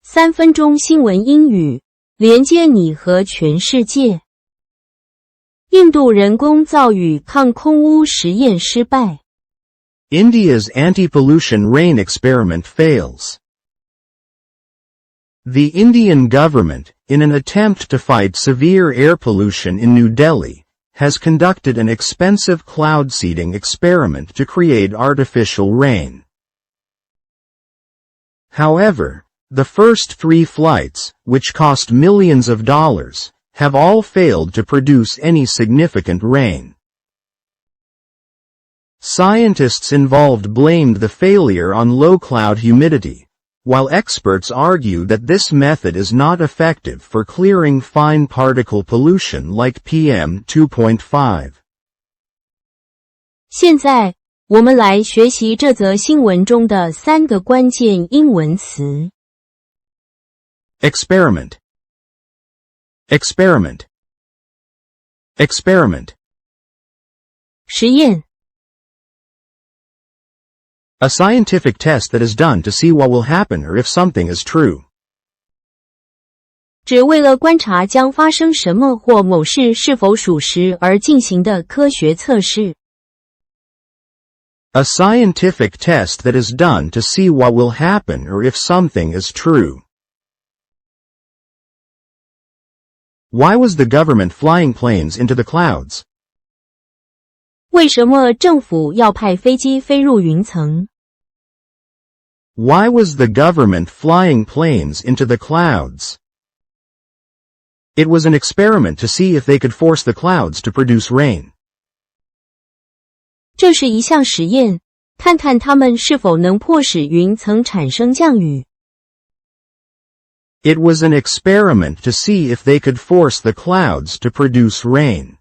3分钟新闻英语，连接你和全世界。印度人工造雨抗空污实验失败。India's anti-pollution rain experiment fails. The Indian government, in an attempt to fight severe air pollution in New Delhi, has conducted an expensive cloud seeding experiment to create artificial rain. However, the first 3 flights, which cost millions of dollars, have all failed to produce any significant rain. Scientists involved blamed the failure on low cloud humidity, while experts argue that this method is not effective for clearing fine particle pollution like PM 2.5. 现在，我们来学习这则新闻中的3个关键英文词。Experiment. Experiment. Experiment. 实验。A scientific test that is done to see what will happen or if something is true. 只为了观察将发生什么或某事是否属实而进行的科学测试。A scientific test that is done to see what will happen or if something is true. Why was the government flying planes into the clouds? 为什么政府要派飞机飞入云层？ Why was the government flying planes into the clouds? It was an experiment to see if they could force the clouds to produce rain. 这是一项实验，看看它们是否能迫使云层产生降雨。It was an experiment to see if they could force the clouds to produce rain.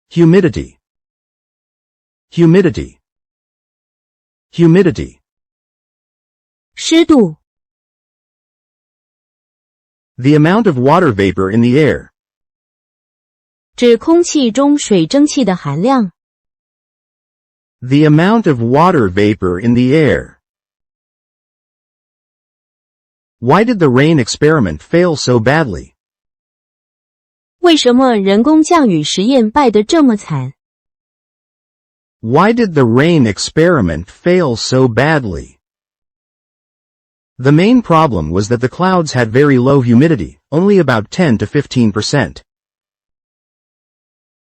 Humidity. Humidity. Humidity. 湿度。The amount of water vapor in the air. 指空气中水蒸气的含量。The amount of water vapor in the air. Why did the rain experiment fail so badly? 为什么人工降雨实验败得这么惨？ Why did the rain experiment fail so badly? The main problem was that the clouds had very low humidity, only about 10 to 15%.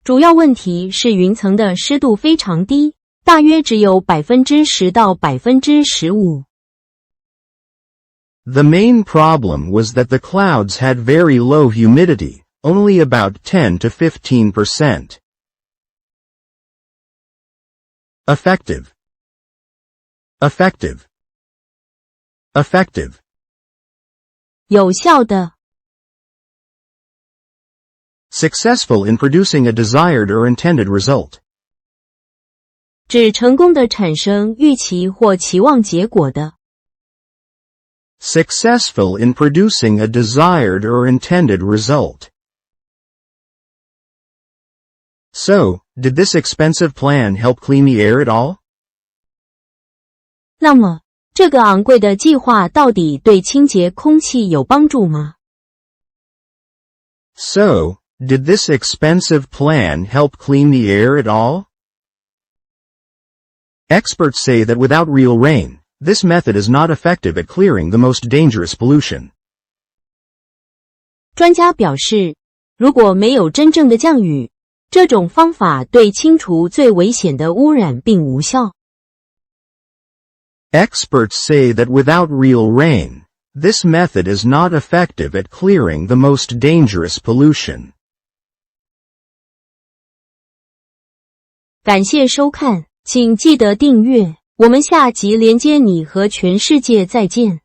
主要问题是云层的湿度非常低，大约只有 10% 到 15%。The main problem was that the clouds had very low humidity, only about 10 to 15%. Effective. Effective. Effective. 有效的。Successful in producing a desired or intended result. 指成功的产生预期或期望结果的。Successful in producing a desired or intended result. So, did this expensive plan help clean the air at all? 那么，这个昂贵的计划到底对清洁空气有帮助吗？ So, did this expensive plan help clean the air at all? Experts say that without real rain, this method is not effective at clearing the most dangerous pollution. 专家表示，如果没有真正的降雨，这种方法对清除最危险的污染并无效。Experts say that without real rain, this method is not effective at clearing the most dangerous pollution. 感谢收看，请记得订阅，我们下集连接你和全世界再见。